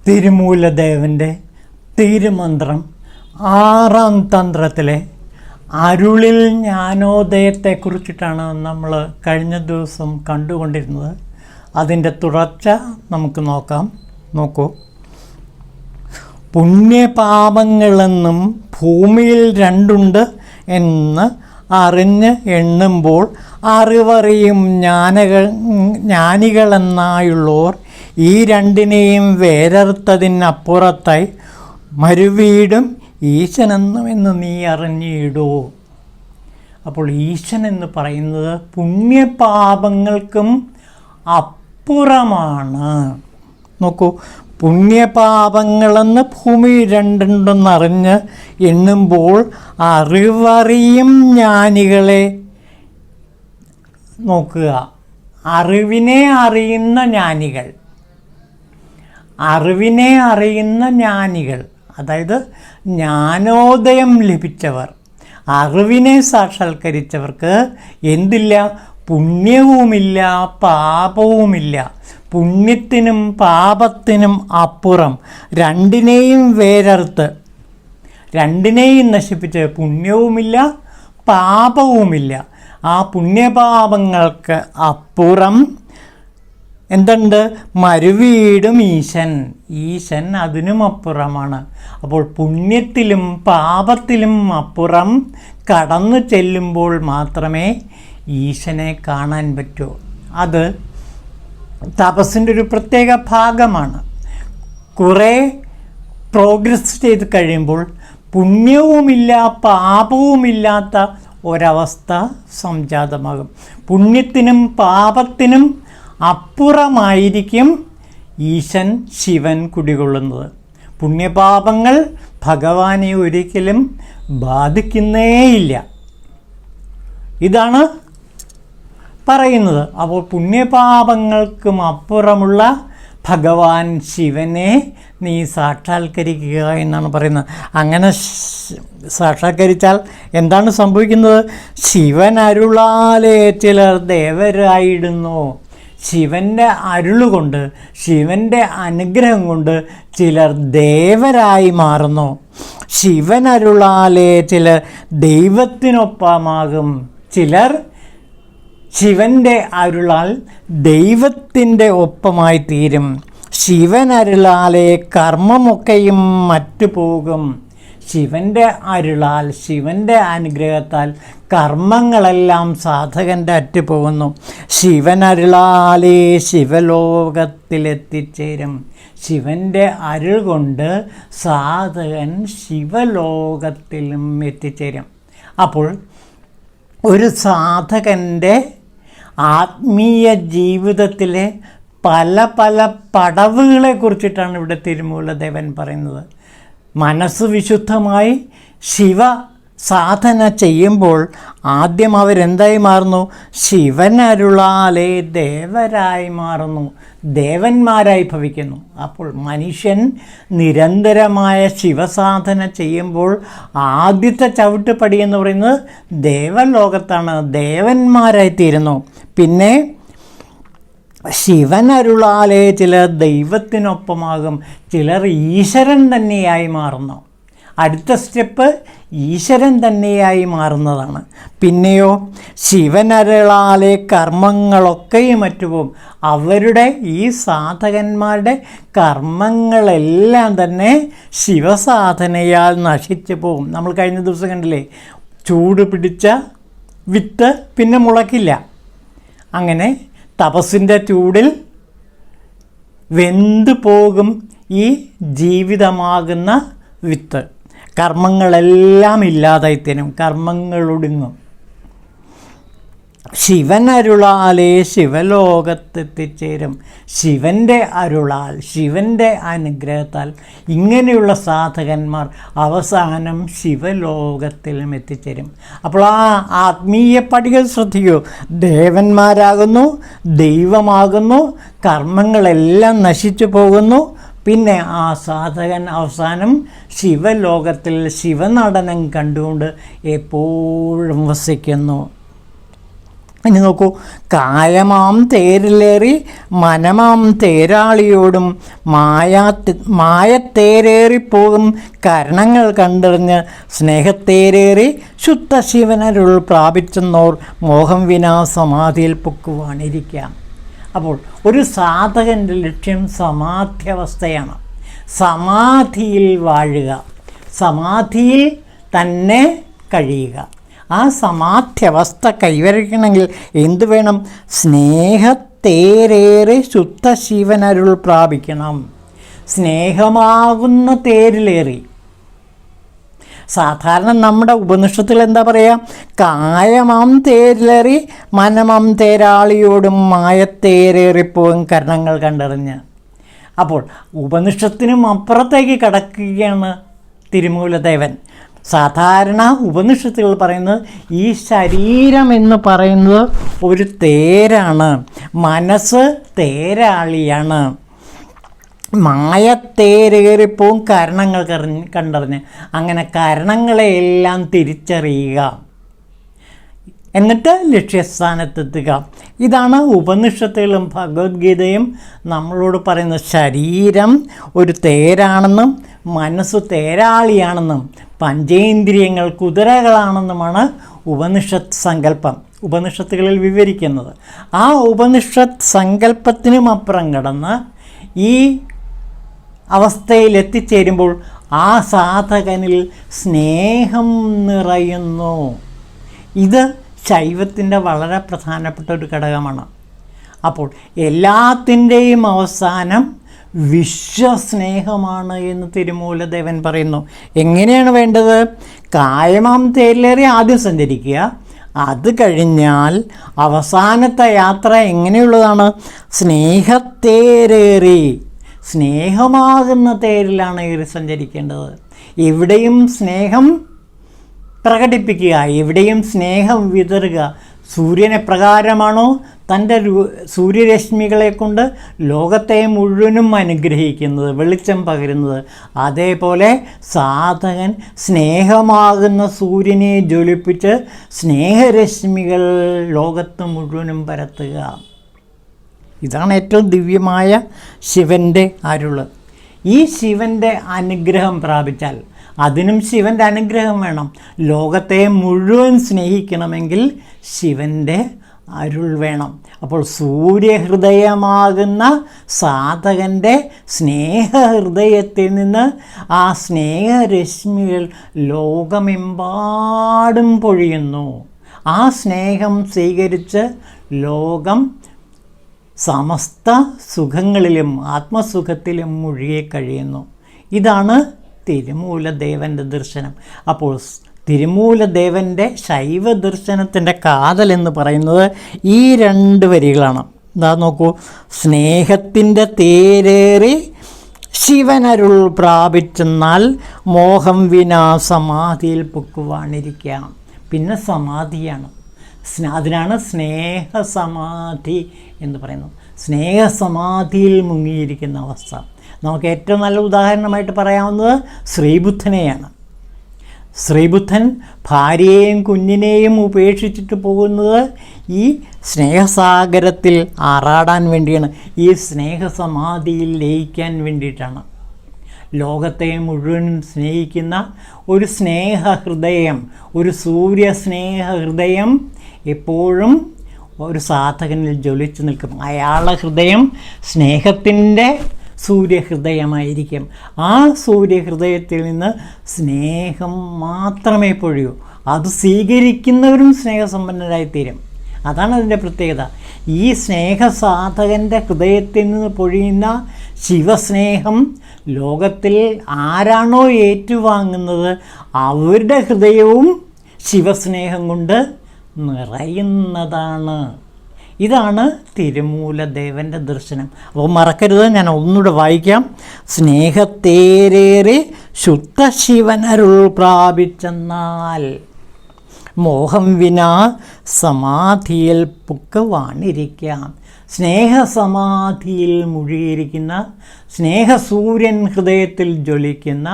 തിരുമൂലദേവൻ്റെ തിരുമന്ത്രം 6-ാം തന്ത്രത്തിലെ അരുളിൽ ജ്ഞാനോദയത്തെക്കുറിച്ചിട്ടാണ് നമ്മൾ കഴിഞ്ഞ ദിവസം കണ്ടുകൊണ്ടിരുന്നത്. അതിൻ്റെ തുടർച്ച നമുക്ക് നോക്കൂ. പുണ്യപാപങ്ങളെന്നും ഭൂമിയിൽ രണ്ടുണ്ട് എന്ന് അറിഞ്ഞ് എണ്ണുമ്പോൾ അറിവറിയും ജ്ഞാനികളെന്നായുള്ളോർ ഈ രണ്ടിനെയും വേരറുത്തതിനപ്പുറത്തായി മരുവീടും ഈശനെന്ന് നീ അറിഞ്ഞിടൂ. അപ്പോൾ ഈശൻ എന്ന് പറയുന്നത് പുണ്യപാപങ്ങൾക്കും അപ്പുറമാണ്. നോക്കൂ, പുണ്യപാപങ്ങളെന്ന് ഭൂമി രണ്ടുണ്ടെന്നറിഞ്ഞ് എണ്ണുമ്പോൾ അറിവറിയും ജ്ഞാനികളെ നോക്കുക. അറിവിനെ അറിയുന്ന ജ്ഞാനികൾ, അതായത് ജ്ഞാനോദയം ലഭിച്ചവർ, അറിവിനെ സാക്ഷാത്കരിച്ചവർക്ക് എന്തില്ല? പുണ്യവുമില്ല, പാപവുമില്ല. പുണ്യത്തിനും പാപത്തിനും അപ്പുറം രണ്ടിനെയും വേരറുത്ത്, രണ്ടിനെയും നശിപ്പിച്ച് പുണ്യവുമില്ല, പാപവുമില്ല. ആ പുണ്യപാപങ്ങൾക്ക് അപ്പുറം എന്തുണ്ട്? മരുവീടും ഈശൻ അതിനും അപ്പുറമാണ്. അപ്പോൾ പുണ്യത്തിലും പാപത്തിലും അപ്പുറം കടന്നു ചെല്ലുമ്പോൾ മാത്രമേ ഈശനെ കാണാൻ പറ്റൂ. അത് തപസ്സിൻ്റെ ഒരു പ്രത്യേക ഭാഗമാണ്. കുറേ പ്രോഗ്രസ് ചെയ്ത് കഴിയുമ്പോൾ പുണ്യവുമില്ല, പാപവുമില്ലാത്ത ഒരവസ്ഥ സംജാതമാകും. പുണ്യത്തിനും പാപത്തിനും അപ്പുറമായിരിക്കും ഈശൻ, ശിവൻ കുടികൊള്ളുന്നത്. പുണ്യപാപങ്ങൾ ഭഗവാനെ ഒരിക്കലും ബാധിക്കുന്നേയില്ല. ഇതാണ് പറയുന്നത്. അപ്പോൾ പുണ്യപാപങ്ങൾക്കും അപ്പുറമുള്ള ഭഗവാൻ ശിവനെ നീ സാക്ഷാത്കരിക്കുക എന്നാണ് പറയുന്നത്. അങ്ങനെ സാക്ഷാത്കരിച്ചാൽ എന്താണ് സംഭവിക്കുന്നത്? ശിവൻ അരുളാലേ ചിലർ ദേവരായിടുന്നു. ശിവൻ്റെ അരുളുകൊണ്ട്, ശിവൻ്റെ അനുഗ്രഹം കൊണ്ട് ചിലർ ദേവരായി മാറുന്നു. ശിവൻ അരുളാലേ ചിലർ ദൈവത്തിനൊപ്പമാകും. ചിലർ ശിവൻ്റെ അരുളാൽ ദൈവത്തിൻ്റെ ഒപ്പമായി തീരും. ശിവൻ അരുളാലേ കർമ്മമൊക്കെയും മറ്റുപോകും. ശിവൻ്റെ അരുളാൽ, ശിവൻ്റെ അനുഗ്രഹത്താൽ കർമ്മങ്ങളെല്ലാം സാധകൻ്റെ അറ്റുപോകുന്നു. ശിവൻ അരുളാലേ ശിവലോകത്തിലെത്തിച്ചേരും. ശിവൻ്റെ അരുൾ കൊണ്ട് സാധകൻ ശിവലോകത്തിലും എത്തിച്ചേരും. അപ്പോൾ ഒരു സാധകൻ്റെ ആത്മീയ ജീവിതത്തിലെ പല പടവുകളെ കുറിച്ചിട്ടാണ് ഇവിടെ തിരുമൂലദേവൻ പറയുന്നത്. മനസ്സ് വിശുദ്ധമായി ശിവ സാധന ചെയ്യുമ്പോൾ ആദ്യം അവരെന്തായി മാറുന്നു? ശിവൻ അരുളാലേ ദേവരായി മാറുന്നു, ദേവന്മാരായി ഭവിക്കുന്നു. അപ്പോൾ മനുഷ്യൻ നിരന്തരമായ ശിവസാധന ചെയ്യുമ്പോൾ ആദ്യത്തെ ചവിട്ടുപടി എന്ന് പറയുന്നത് ദേവലോകത്താണ്, ദേവന്മാരായിത്തീരുന്നു. പിന്നെ ശിവൻ അരുളാലേ ചിലർ ദൈവത്തിനൊപ്പമാകും, ചിലർ ഈശ്വരൻ തന്നെയായി മാറുന്നു. അടുത്ത സ്റ്റെപ്പ് ഈശ്വരൻ തന്നെയായി മാറുന്നതാണ്. പിന്നെയോ ശിവൻ അരുളാലേ കർമ്മങ്ങളൊക്കെയും മറ്റുപോകും. അവരുടെ ഈ സാധകന്മാരുടെ കർമ്മങ്ങളെല്ലാം തന്നെ ശിവസാധനയാൽ നശിച്ചു പോകും. നമ്മൾ കഴിഞ്ഞ ദിവസം കണ്ടില്ലേ, ചൂട് പിടിച്ച വിത്ത് പിന്നെ മുളയ്ക്കില്ല. അങ്ങനെ തപസ്സിൻ്റെ ചൂടിൽ വെന്തു പോകും ഈ ജീവിതമാകുന്ന വിത്ത്. കർമ്മങ്ങളെല്ലാം ഇല്ലാതായിത്തീരും, കർമ്മങ്ങൾ ഒടുങ്ങും. ശിവൻ അരുളാലേ ശിവലോകത്തെത്തിച്ചേരും. ശിവൻ്റെ അരുളാൽ, ശിവൻ്റെ അനുഗ്രഹത്താൽ ഇങ്ങനെയുള്ള സാധകന്മാർ അവസാനം ശിവലോകത്തിലും എത്തിച്ചേരും. അപ്പോൾ ആ ആത്മീയ പടികൾ ശ്രദ്ധിക്കൂ. ദേവന്മാരാകുന്നു, ദൈവമാകുന്നു, കർമ്മങ്ങളെല്ലാം നശിച്ചു പോകുന്നു. പിന്നെ ആ സാധകൻ അവസാനം ശിവലോകത്തിൽ ശിവനടനം കണ്ടുകൊണ്ട് എപ്പോഴും വസിക്കുന്നു. ഇനി നോക്കൂ, കായമാം തേരിലേറി മനമാം തേരാളിയോടും മായത്തേരേറിപ്പോകും കരണങ്ങൾ കണ്ടെറിഞ്ഞ് സ്നേഹത്തേരേറി ശുദ്ധ ശിവനരുൾ പ്രാപിച്ചെന്നോർ മോഹം വിനാ സമാധിയിൽ പൊക്കുവാണിരിക്കാം. അപ്പോൾ ഒരു സാധകൻ്റെ ലക്ഷ്യം സമാധ്യവസ്ഥയാണ്. സമാധിയിൽ വാഴുക, സമാധിയിൽ തന്നെ കഴിയുക. ആ സമാധ്യവസ്ഥ കൈവരിക്കണമെങ്കിൽ എന്തു വേണം? സ്നേഹത്തേരേറെ ശുദ്ധ ശിവനരുൾ പ്രാപിക്കണം. സ്നേഹമാകുന്ന തേരിലേറി. സാധാരണ നമ്മുടെ ഉപനിഷത്തിൽ എന്താ പറയുക? കായമാം തേരിലേറി മനമാം തേരാളിയോടും മായത്തേരേറിപ്പോകും കരണങ്ങൾ കണ്ടെറിഞ്ഞ്. അപ്പോൾ ഉപനിഷത്തിനും അപ്പുറത്തേക്ക് കടക്കുകയാണ് തിരുമൂലദേവൻ. സാധാരണ ഉപനിഷത്തുകൾ പറയുന്നത് ഈ ശരീരം എന്ന് പറയുന്നത് ഒരു തേരാണ്, മനസ്സ് തേരാളിയാണ്. മായത്തേരേറിപ്പോവും കരണങ്ങൾ കണ്ടറിഞ്ഞ്. അങ്ങനെ കരണങ്ങളെയെല്ലാം തിരിച്ചറിയുക, എന്നിട്ട് ലക്ഷ്യസ്ഥാനത്തെത്തുക. ഇതാണ് ഉപനിഷത്തുകളും ഭഗവത്ഗീതയും നമ്മളോട് പറയുന്നത്. ശരീരം ഒരു തേരാണെന്നും മനസ്സ് തേരാളിയാണെന്നും പഞ്ചേന്ദ്രിയങ്ങൾ കുതിരകളാണെന്നുമാണ് ഉപനിഷത്ത് സങ്കല്പം ഉപനിഷത്തുകളിൽ വിവരിക്കുന്നത്. ആ ഉപനിഷത്ത് സങ്കല്പത്തിനുമപ്പുറം കടന്ന് ഈ അവസ്ഥയിൽ എത്തിച്ചേരുമ്പോൾ ആ സാധകനിൽ സ്നേഹം നിറയുന്നു. ഇത് ശൈവത്തിൻ്റെ വളരെ പ്രധാനപ്പെട്ട ഒരു ഘടകമാണ്. അപ്പോൾ എല്ലാത്തിൻ്റെയും അവസാനം വിശ്വസ്നേഹമാണ് എന്ന് തിരുമൂലദേവൻ പറയുന്നു. എങ്ങനെയാണ് വേണ്ടത്? കായമാം തേരിലേറി ആദ്യം സഞ്ചരിക്കുക. അത് കഴിഞ്ഞാൽ അവസാനത്തെ യാത്ര എങ്ങനെയുള്ളതാണ്? സ്നേഹത്തേരേറി, സ്നേഹമാകുന്ന തേരിലാണ് ഏറി സഞ്ചരിക്കേണ്ടത്. എവിടെയും സ്നേഹം പ്രകടിപ്പിക്കുക, എവിടെയും സ്നേഹം വിതറുക. സൂര്യനെ പ്രകാരമാണോ തൻ്റെ സൂര്യരശ്മികളെ കൊണ്ട് ലോകത്തെ മുഴുവനും അനുഗ്രഹിക്കുന്നത്, വെളിച്ചം പകരുന്നത്, അതേപോലെ സാധകൻ സ്നേഹമാകുന്ന സൂര്യനെ ജ്വലിപ്പിച്ച് സ്നേഹരശ്മികൾ ലോകത്ത് മുഴുവനും പരത്തുക. ഇതാണ് ഏറ്റവും ദിവ്യമായ ശിവൻ്റെ അരുള്. ഈ ശിവൻ്റെ അനുഗ്രഹം പ്രാപിച്ചാൽ, അതിനും ശിവൻ്റെ അനുഗ്രഹം വേണം. ലോകത്തെ മുഴുവൻ സ്നേഹിക്കണമെങ്കിൽ ശിവൻ്റെ അരുൾ വേണം. അപ്പോൾ സൂര്യഹൃദയമാകുന്ന സാധകൻ്റെ സ്നേഹഹൃദയത്തിൽ നിന്ന് ആ സ്നേഹരശ്മികൾ ലോകമെമ്പാടും പൊഴിയുന്നു. ആ സ്നേഹം സ്വീകരിച്ച് ലോകം സമസ്ത സുഖങ്ങളിലും ആത്മസുഖത്തിലും മുഴുകി കഴിയുന്നു. ഇതാണ് തിരുമൂലദേവൻ്റെ ദർശനം. അപ്പോൾ തിരുമൂലദേവൻ്റെ ശൈവ ദർശനത്തിൻ്റെ കാതലെന്ന് പറയുന്നത് ഈ രണ്ട് വരികളാണ്. ഇതാ നോക്കൂ, സ്നേഹത്തിൻ്റെ തേരേറി ശിവനരുൾ പ്രാപിച്ചെന്നാൽ മോഹം വിനാ സമാധിയിൽ പൊക്കുവാണിരിക്കാം. പിന്നെ സമാധിയാണ്. അതിനാണ് സ്നേഹസമാധി എന്ന് പറയുന്നത്. സ്നേഹസമാധിയിൽ മുങ്ങിയിരിക്കുന്ന അവസ്ഥ. നമുക്ക് ഏറ്റവും നല്ല ഉദാഹരണമായിട്ട് പറയാവുന്നത് ശ്രീബുദ്ധനെയാണ്. ശ്രീബുദ്ധൻ ഭാര്യയെയും കുഞ്ഞിനെയും ഉപേക്ഷിച്ചിട്ട് പോകുന്നത് ഈ സ്നേഹസാഗരത്തിൽ ആറാടാൻ വേണ്ടിയാണ്, ഈ സ്നേഹസമാധിയിൽ ലയിക്കാൻ വേണ്ടിയിട്ടാണ്. ലോകത്തെ മുഴുവനും സ്നേഹിക്കുന്ന ഒരു സ്നേഹഹൃദയം, ഒരു സൂര്യസ്നേഹഹൃദയം എപ്പോഴും ഒരു സാധകനിൽ ജ്വലിച്ചു നിൽക്കും. അയാളുടെ ഹൃദയം സ്നേഹത്തിൻ്റെ സൂര്യഹൃദയമായിരിക്കും. ആ സൂര്യഹൃദയത്തിൽ നിന്ന് സ്നേഹം മാത്രമേ പൊഴിയൂ. അത് സ്വീകരിക്കുന്നവരും സ്നേഹസമ്പന്നരായിത്തീരും. അതാണ് അതിൻ്റെ പ്രത്യേകത. ഈ സ്നേഹസാധകൻ്റെ ഹൃദയത്തിൽ നിന്ന് പൊഴിയുന്ന ശിവസ്നേഹം ലോകത്തിൽ ആരാണോ ഏറ്റുവാങ്ങുന്നത് അവരുടെ ഹൃദയവും ശിവസ്നേഹം കൊണ്ട് നിറയുന്നതാണ്. ഇതാണ് തിരുമൂലദേവൻ്റെ ദർശനം. അപ്പോൾ മറക്കരുത്, ഞാൻ ഒന്നുകൂടെ വായിക്കാം. സ്നേഹത്തേരേറെ ശുദ്ധ ശിവനരുൾ പ്രാപിച്ചെന്നാൽ മോഹം വിനാ സമാധിയിൽ പുക്കവാണിരിക്കാം. സ്നേഹസമാധിയിൽ മുഴുകിയിരിക്കുന്ന, സ്നേഹസൂര്യൻ ഹൃദയത്തിൽ ജ്വലിക്കുന്ന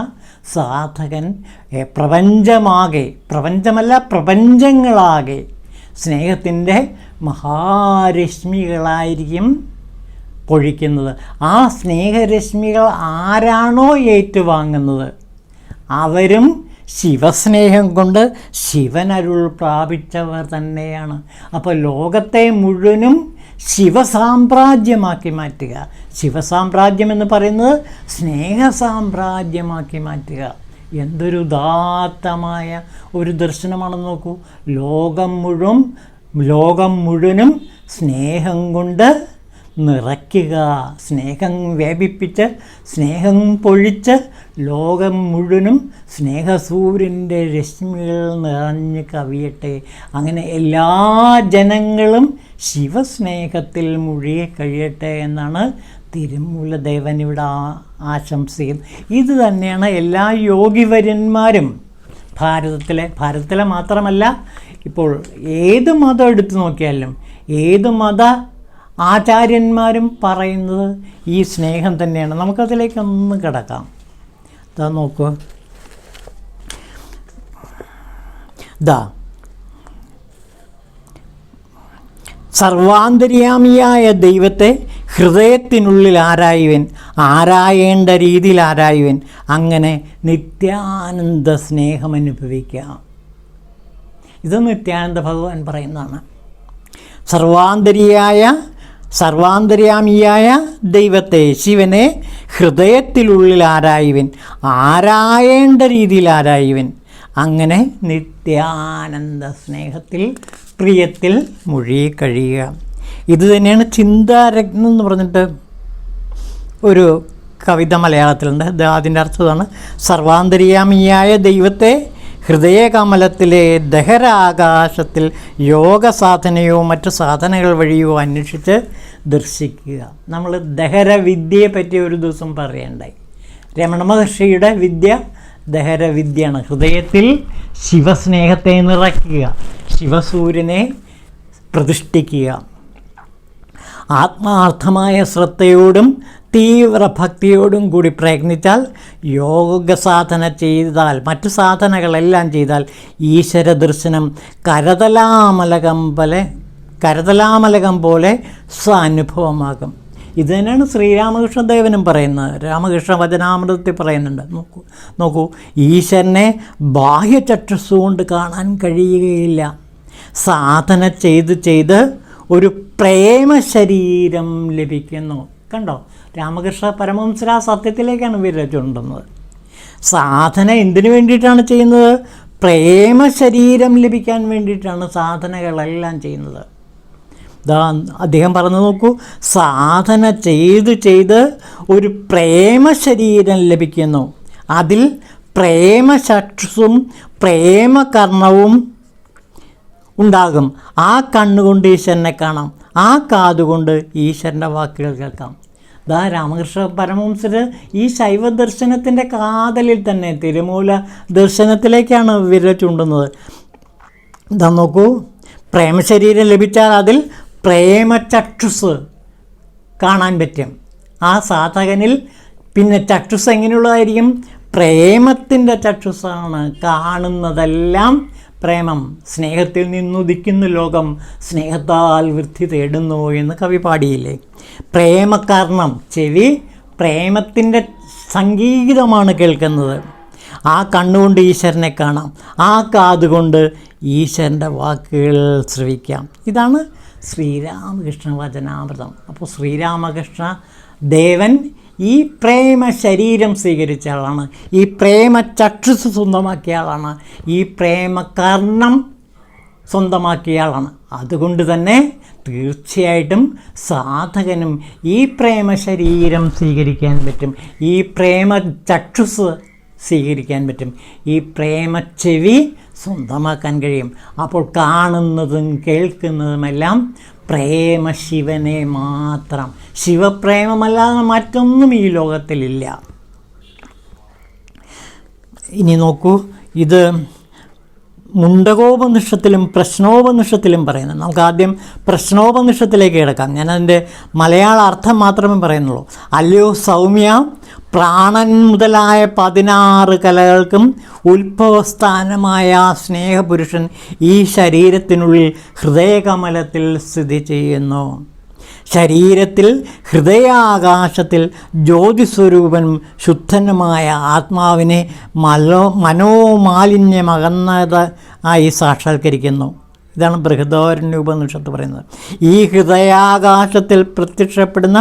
സാധകൻ പ്രപഞ്ചമാകെ, പ്രപഞ്ചമല്ല പ്രപഞ്ചങ്ങളാകെ സ്നേഹത്തിൻ്റെ മഹാരശ്മികളായിരിക്കും പൊഴിക്കുന്നത്. ആ സ്നേഹരശ്മികൾ ആരാണോ ഏറ്റുവാങ്ങുന്നത് അവരും ശിവസ്നേഹം കൊണ്ട് ശിവനരുൾ പ്രാപിച്ചവർ തന്നെയാണ്. അപ്പോൾ ലോകത്തെ മുഴുവനും ശിവസാമ്രാജ്യമാക്കി മാറ്റുക. ശിവസാമ്രാജ്യം എന്ന് പറയുന്നത് സ്നേഹസാമ്രാജ്യമാക്കി മാറ്റുക. എന്തൊരു ഉദാത്തമായ ഒരു ദർശനമാണെന്ന് നോക്കൂ. ലോകം മുഴുവനും സ്നേഹം കൊണ്ട് നിറയ്ക്കുക. സ്നേഹം വ്യാപിപ്പിച്ച്, സ്നേഹം പൊഴിച്ച് ലോകം മുഴുവനും സ്നേഹസൂര്യൻ്റെ രശ്മികൾ നിറഞ്ഞ് കവിയട്ടെ. അങ്ങനെ എല്ലാ ജനങ്ങളും ശിവസ്നേഹത്തിൽ മുഴുകി കഴിയട്ടെ എന്നാണ് തിരുമൂലദേവൻ ഇവിടെ ആശംസിക്കുന്നത്. ഇത് തന്നെയാണ് എല്ലാ യോഗിവര്യന്മാരും ഭാരതത്തിലെ മാത്രമല്ല, ഇപ്പോൾ ഏത് മതം എടുത്തു നോക്കിയാലും ഏത് മത ആചാര്യന്മാരും പറയുന്നത് ഈ സ്നേഹം തന്നെയാണ്. നമുക്കതിലേക്കൊന്ന് കിടക്കാം. ഇതാ നോക്കൂ, സർവാന്തര്യാമിയായ ദൈവത്തെ ഹൃദയത്തിനുള്ളിൽ ആരായേണ്ട രീതിയിൽ ആരായുവൻ, അങ്ങനെ നിത്യാനന്ദ സ്നേഹം അനുഭവിക്കാം. ഇത് നിത്യാനന്ദ ഭഗവാൻ പറയുന്നതാണ്. സർവാന്തര്യാമിയായ ദൈവത്തെ, ശിവനെ ഹൃദയത്തിനുള്ളിൽ ആരായേണ്ട രീതിയിൽ ആരായുവൻ, അങ്ങനെ നിത്യാനന്ദ സ്നേഹത്തിൽ പ്രിയത്തിൽ മുഴുകി കഴിയുക. ഇത് തന്നെയാണ് ചിന്താരത്നം എന്ന് പറഞ്ഞിട്ട് ഒരു കവിത മലയാളത്തിലുണ്ട്. അതിൻ്റെ അർത്ഥമാണ് സർവാന്തര്യാമിയായ ദൈവത്തെ ഹൃദയകമലത്തിലെ ദഹരാകാശത്തിൽ യോഗസാധനയോ മറ്റു സാധനകൾ വഴിയോ അന്വേഷിച്ച് ദർശിക്കുക. നമ്മൾ ദഹരവിദ്യയെ പറ്റി ഒരു ദിവസം പറയണ്ടായി. രമണ മഹർഷിയുടെ വിദ്യ ദഹരവിദ്യയാണ്. ഹൃദയത്തിൽ ശിവസ്നേഹത്തെ നിറയ്ക്കുക, ശിവസൂര്യനെ പ്രതിഷ്ഠിക്കുക. ആത്മാർത്ഥമായ ശ്രദ്ധയോടും തീവ്ര ഭക്തിയോടും കൂടി പ്രയത്നിച്ചാൽ, യോഗസാധന ചെയ്താൽ, മറ്റു സാധനകളെല്ലാം ചെയ്താൽ ഈശ്വര ദർശനം കരതലാമലകം പോലെ സ്വാനുഭവമാകും. ഇത് തന്നെയാണ് ശ്രീരാമകൃഷ്ണദേവനും പറയുന്നത്. രാമകൃഷ്ണ വചനാമൃതത്തിൽ പറയുന്നുണ്ട്. നോക്കൂ, ഈശ്വരനെ ബാഹ്യചക്ഷുസ്സുകൊണ്ട് കാണാൻ കഴിയുകയില്ല. സാധന ചെയ്ത് ഒരു പ്രേമ ശരീരം ലഭിക്കുന്നു. കണ്ടോ, രാമകൃഷ്ണ പരമഹംസർ ആ സത്യത്തിലേക്കാണ് വിരൽ ചൂണ്ടുന്നത്. സാധന എന്തിനു വേണ്ടിയിട്ടാണ് ചെയ്യുന്നത്? പ്രേമ ശരീരം ലഭിക്കാൻ വേണ്ടിയിട്ടാണ് സാധനകളെല്ലാം ചെയ്യുന്നത്. അദ്ദേഹം പറഞ്ഞു നോക്കൂ, സാധന ചെയ്ത് ഒരു പ്രേമ ശരീരം ലഭിക്കുന്നു. അതിൽ പ്രേമചക്ഷുസും പ്രേമകർണവും ഉണ്ടാകും. ആ കണ്ണുകൊണ്ട് ഈശ്വരനെ കാണാം, ആ കാതുകൊണ്ട് ഈശ്വരൻ്റെ വാക്കുകൾ കേൾക്കാം. രാമകൃഷ്ണ പരമഹംസർ ഈ ശൈവ ദർശനത്തിൻ്റെ കാതലിൽ തന്നെ തിരുമൂല ദർശനത്തിലേക്കാണ് വിരൽ ചൂണ്ടുന്നത്. നോക്കൂ, പ്രേമശരീരം ലഭിച്ചാൽ അതിൽ പ്രേമചക്ഷുസ് കാണാൻ പറ്റും. ആ സാധകനിൽ പിന്നെ ചക്ഷുസ് എങ്ങനെയുള്ളതായിരിക്കും? പ്രേമത്തിൻ്റെ ചക്ഷുസാണ്. കാണുന്നതെല്ലാം പ്രേമം. സ്നേഹത്തിൽ നിന്നുദിക്കുന്ന ലോകം സ്നേഹത്താൽ വൃദ്ധി തേടുന്നു എന്ന് കവി പാടിയില്ലേ? പ്രേമകർണം, ചെവി പ്രേമത്തിൻ്റെ സംഗീതമാണ് കേൾക്കുന്നത്. ആ കണ്ണുകൊണ്ട് ഈശ്വരനെ കാണാം, ആ കാതുകൊണ്ട് ഈശ്വരൻ്റെ വാക്കുകൾ ശ്രവിക്കാം. ഇതാണ് ശ്രീരാമകൃഷ്ണ വചനാമൃതം. അപ്പോൾ ശ്രീരാമകൃഷ്ണ ദേവൻ ഈ പ്രേമ ശരീരം സ്വീകരിച്ച ആളാണ്, ഈ പ്രേമ ചക്ഷുസ് സ്വന്തമാക്കിയ ആളാണ്, ഈ പ്രേമകർണം സ്വന്തമാക്കിയ ആളാണ്. അതുകൊണ്ട് തന്നെ തീർച്ചയായിട്ടും സാധകനും ഈ പ്രേമ ശരീരം സ്വീകരിക്കാൻ പറ്റും, ഈ പ്രേമ ചക്ഷുസ് സ്വീകരിക്കാൻ പറ്റും, ഈ പ്രേമ ചെവി സ്വന്തമാക്കാൻ കഴിയും. അപ്പോൾ കാണുന്നതും കേൾക്കുന്നതുമെല്ലാം പ്രേമശിവനെ മാത്രം. ശിവപ്രേമമല്ലാതെ മറ്റൊന്നും ഈ ലോകത്തിലില്ല. ഇനി നോക്കൂ, ഇത് മുണ്ടകോപനിഷത്തിലും പ്രശ്നോപനിഷത്തിലും പറയുന്നത്. നമുക്ക് ആദ്യം പ്രശ്നോപനിഷത്തിലേക്ക് കിടക്കാം. ഞാനതിൻ്റെ മലയാള അർത്ഥം മാത്രമേ പറയുന്നുള്ളൂ. അല്ലയോ സൗമ്യ, പ്രാണൻ മുതലായ 16 കലകൾക്കും ഉത്ഭവസ്ഥാനമായ സ്നേഹപുരുഷൻ ഈ ശരീരത്തിനുള്ളിൽ ഹൃദയകമലത്തിൽ സ്ഥിതി ചെയ്യുന്നു. ശരീരത്തിൽ ഹൃദയാകാശത്തിൽ ജ്യോതിസ്വരൂപനും ശുദ്ധനുമായ ആത്മാവിനെ മനോമാലിന്യമകന്നത് ആയി സാക്ഷാത്കരിക്കുന്നു. ഇതാണ് ബൃഹദാരണ്യോപനിഷത്ത് പറയുന്നത്. ഈ ഹൃദയാകാശത്തിൽ പ്രത്യക്ഷപ്പെടുന്ന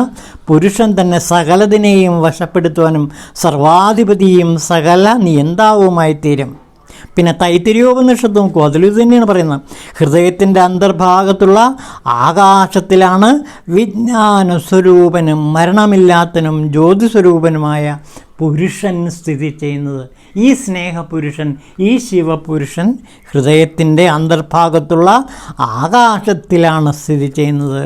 പുരുഷൻ തന്നെ സകലതിനെയും വശപ്പെടുത്തുവാനും സർവാധിപതിയും സകല നിയന്താവുമായി തീരും. പിന്നെ തൈത്തിരീയോപനിഷത്ത് നോക്കൂ, അതിലിത് തന്നെയാണ് പറയുന്നത്. ഹൃദയത്തിൻ്റെ അന്തർഭാഗത്തുള്ള ആകാശത്തിലാണ് വിജ്ഞാനസ്വരൂപനും മരണമില്ലാത്തനും ജ്യോതിസ്വരൂപനുമായ പുരുഷൻ സ്ഥിതി ചെയ്യുന്നത്. ഈ സ്നേഹപുരുഷൻ, ഈ ശിവപുരുഷൻ ഹൃദയത്തിൻ്റെ അന്തർഭാഗത്തുള്ള ആകാശത്തിലാണ് സ്ഥിതി ചെയ്യുന്നത്.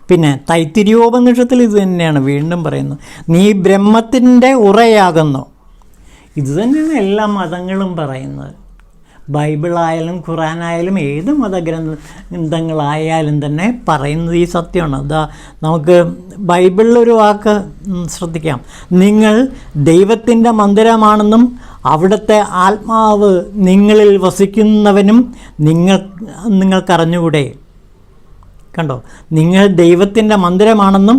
പിന്നെ തൈത്തിരീയോപനിഷത്തിൽ ഇത് തന്നെയാണ് വീണ്ടും പറയുന്നത്. നീ ബ്രഹ്മത്തിൻ്റെ ഉറയാകുന്നു. ഇത് തന്നെയാണ് എല്ലാ മതങ്ങളും പറയുന്നത്. ബൈബിളായാലും ഖുറാനായാലും ഏത് മതഗ്രന്ഥങ്ങളായാലും തന്നെ പറയുന്നത് ഈ സത്യമാണ്. അതാ നമുക്ക് ബൈബിളിലൊരു വാക്ക് ശ്രദ്ധിക്കാം. നിങ്ങൾ ദൈവത്തിൻ്റെ മന്ദിരമാണെന്നും അവിടുത്തെ ആത്മാവ് നിങ്ങളിൽ വസിക്കുന്നവനും നിങ്ങൾക്കറിഞ്ഞുകൂടെ. കണ്ടോ, നിങ്ങൾ ദൈവത്തിൻ്റെ മന്ദിരമാണെന്നും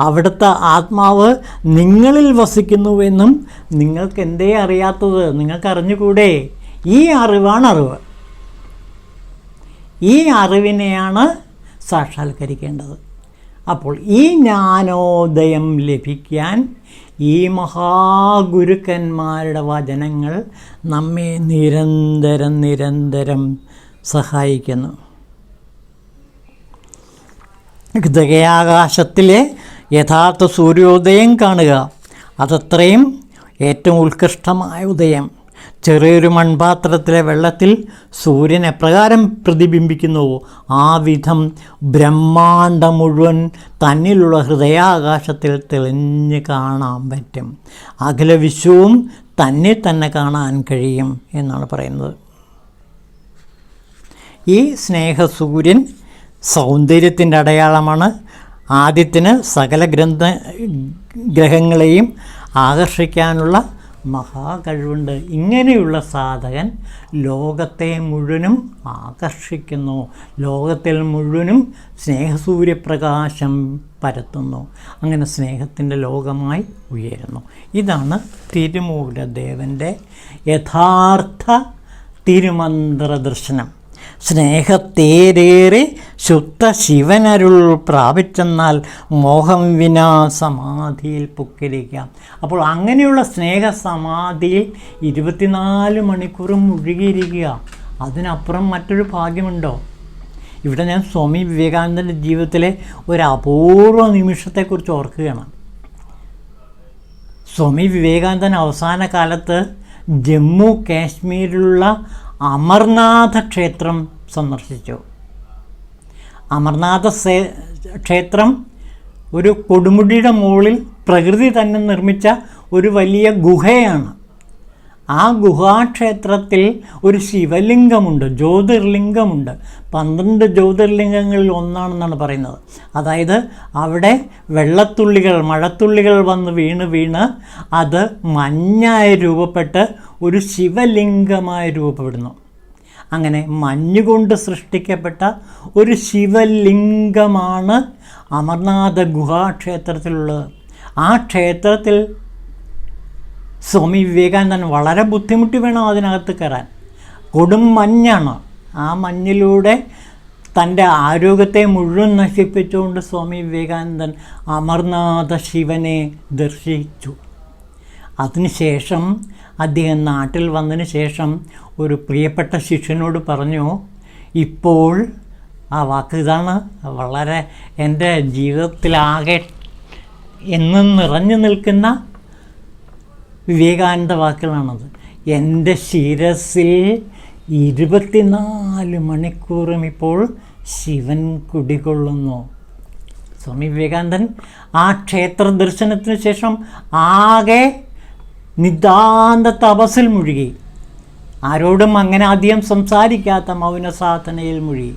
അവിടുത്തെ ആത്മാവ് നിങ്ങളിൽ വസിക്കുന്നുവെന്നും നിങ്ങൾക്ക് എന്തേ അറിയാത്തത്? നിങ്ങൾക്കറിഞ്ഞുകൂടെ? ഈ അറിവാണ് അറിവ്. ഈ അറിവിനെയാണ് സാക്ഷാത്കരിക്കേണ്ടത്. അപ്പോൾ ഈ ജ്ഞാനോദയം ലഭിക്കാൻ ഈ മഹാഗുരുക്കന്മാരുടെ വചനങ്ങൾ നമ്മെ നിരന്തരം സഹായിക്കുന്നു. ഹൃദയാകാശത്തിലെ യഥാർത്ഥ സൂര്യോദയം കാണുക. അതത്രയും ഏറ്റവും ഉത്കൃഷ്ടമായ ഉദയം. ചെറിയൊരു മൺപാത്രത്തിലെ വെള്ളത്തിൽ സൂര്യൻ എപ്രകാരം പ്രതിബിംബിക്കുന്നുവോ ആ വിധം ബ്രഹ്മാണ്ഡം മുഴുവൻ തന്നിലുള്ള ഹൃദയാകാശത്തിൽ തെളിഞ്ഞ് കാണാൻ പറ്റും. അഖില വിശ്വവും തന്നെ തന്നെ കാണാൻ കഴിയും എന്നാണ് പറയുന്നത്. ഈ സ്നേഹസൂര്യൻ സൗന്ദര്യത്തിൻ്റെ അടയാളമാണ്. ആദ്യത്തിന് സകല ഗ്രഹങ്ങളെയും ആകർഷിക്കാനുള്ള മഹാകഴിവുണ്ട്. ഇങ്ങനെയുള്ള സാധകൻ ലോകത്തെ മുഴുവനും ആകർഷിക്കുന്നു. ലോകത്തിൽ മുഴുവനും സ്നേഹസൂര്യപ്രകാശം പരത്തുന്നു. അങ്ങനെ സ്നേഹത്തിൻ്റെ ലോകമായി ഉയരുന്നു. ഇതാണ് തിരുമൂലദേവൻ്റെ യഥാർത്ഥ തിരുമന്ത്ര ദർശനം. സ്നേഹത്തേരേറെ ശുദ്ധ ശിവനരുൾ പ്രാപിച്ചെന്നാൽ മോഹം വിനാ സമാധിയിൽ പൊക്കിരിക്കാം. അപ്പോൾ അങ്ങനെയുള്ള സ്നേഹസമാധിയിൽ 24 മണിക്കൂറും മുഴുകിയിരിക്കുക. അതിനപ്പുറം മറ്റൊരു ഭാഗ്യമുണ്ടോ? ഇവിടെ ഞാൻ സ്വാമി വിവേകാനന്ദൻ്റെ ജീവിതത്തിലെ ഒരു അപൂർവ നിമിഷത്തെക്കുറിച്ച് ഓർക്കുകയാണ്. സ്വാമി വിവേകാനന്ദൻ അവസാന കാലത്ത് ജമ്മു കാശ്മീരിലുള്ള അമർനാഥ ക്ഷേത്രം സന്ദർശിച്ചു. അമർനാഥ ക്ഷേത്രം ഒരു കൊടുമുടിയുടെ മുകളിൽ പ്രകൃതി തന്നെ നിർമ്മിച്ച ഒരു വലിയ ഗുഹയാണ്. ആ ഗുഹാക്ഷേത്രത്തിൽ ഒരു ശിവലിംഗമുണ്ട്, ജ്യോതിർലിംഗമുണ്ട്. 12 ജ്യോതിർലിംഗങ്ങളിൽ ഒന്നാണെന്നാണ് പറയുന്നത്. അതായത് അവിടെ വെള്ളത്തുള്ളികൾ, മഴത്തുള്ളികൾ വന്ന് വീണ് അത് മഞ്ഞായി രൂപപ്പെട്ട് ഒരു ശിവലിംഗമായി രൂപപ്പെടുന്നു. അങ്ങനെ മഞ്ഞുകൊണ്ട് സൃഷ്ടിക്കപ്പെട്ട ഒരു ശിവലിംഗമാണ് അമർനാഥ ഗുഹാക്ഷേത്രത്തിലുള്ളത്. ആ ക്ഷേത്രത്തിൽ സ്വാമി വിവേകാനന്ദൻ വളരെ ബുദ്ധിമുട്ടി വേണം അതിനകത്ത് കയറാൻ. കൊടും മഞ്ഞാണ്. ആ മഞ്ഞിലൂടെ തൻ്റെ ആരോഗ്യത്തെ മുഴുവൻ നശിപ്പിച്ചുകൊണ്ട് സ്വാമി വിവേകാനന്ദൻ അമർനാഥ ശിവനെ ദർശിച്ചു. അതിനുശേഷം അദ്ദേഹം നാട്ടിൽ വന്നതിന് ശേഷം ഒരു പ്രിയപ്പെട്ട ശിഷ്യനോട് പറഞ്ഞു, ഇപ്പോൾ ആ വാക്ക് ഇതാണ്, വളരെ എൻ്റെ ജീവിതത്തിലാകെ എന്നും നിറഞ്ഞു നിൽക്കുന്ന വിവേകാനന്ദ വാക്കുകളാണത്. എൻ്റെ ശിരസിൽ 24 മണിക്കൂറും ഇപ്പോൾ ശിവൻ കുടികൊള്ളുന്നു. സ്വാമി വിവേകാനന്ദൻ ആ ക്ഷേത്ര ദർശനത്തിന് ശേഷം ആകെ നിതാന്ത തപസ്സിൽ മുഴുകി. ആരോടും അങ്ങനെ അധികം സംസാരിക്കാത്ത മൗന സാധനയിൽ മുഴുകി.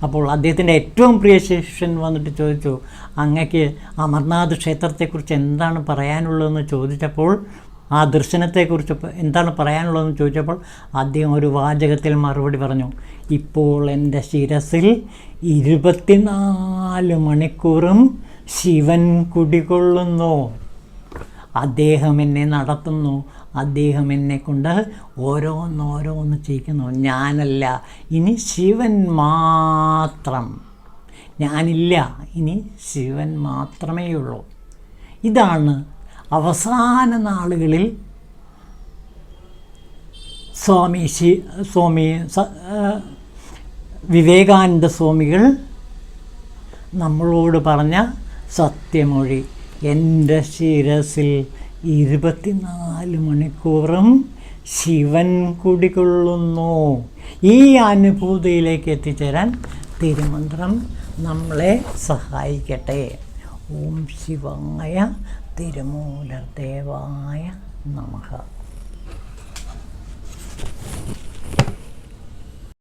അപ്പോൾ അദ്ദേഹത്തിൻ്റെ ഏറ്റവും പ്രിയ ശിഷ്യൻ വന്നിട്ട് ചോദിച്ചു, അങ്ങക്ക് അമർനാഥ് ക്ഷേത്രത്തെക്കുറിച്ച് എന്താണ് പറയാനുള്ളതെന്ന് ചോദിച്ചപ്പോൾ, ആ ദർശനത്തെക്കുറിച്ച് എന്താണ് പറയാനുള്ളതെന്ന് ചോദിച്ചപ്പോൾ അദ്ദേഹം ഒരു വാചകത്തിൽ മറുപടി പറഞ്ഞു, ഇപ്പോൾ എൻ്റെ ശിരസിൽ 24 മണിക്കൂറും ശിവൻ കുടികൊള്ളുന്നു. അദ്ദേഹം എന്നെ നടത്തുന്നു, അദ്ദേഹം എന്നെ കൊണ്ട് ഓരോന്നോരോന്ന് ചെയ്യിക്കുന്നു. ഞാനല്ല, ഇനി ശിവൻ മാത്രം. ഞാനില്ല, ഇനി ശിവൻ മാത്രമേ ഉള്ളൂ. ഇതാണ് അവസാന നാളുകളിൽ സ്വാമി വിവേകാനന്ദ സ്വാമികൾ നമ്മളോട് പറഞ്ഞ സത്യമൊഴി. എൻ്റെ ശിരസിൽ 24 മണിക്കൂറും ശിവൻ കുടികൊള്ളുന്നു. ഈ അനുഭൂതിയിലേക്ക് എത്തിച്ചേരാൻ തിരുമന്ത്രം നമ്മളെ സഹായിക്കട്ടെ. ഓം ശിവായ തിരുമൂലദേവായ നമഃ.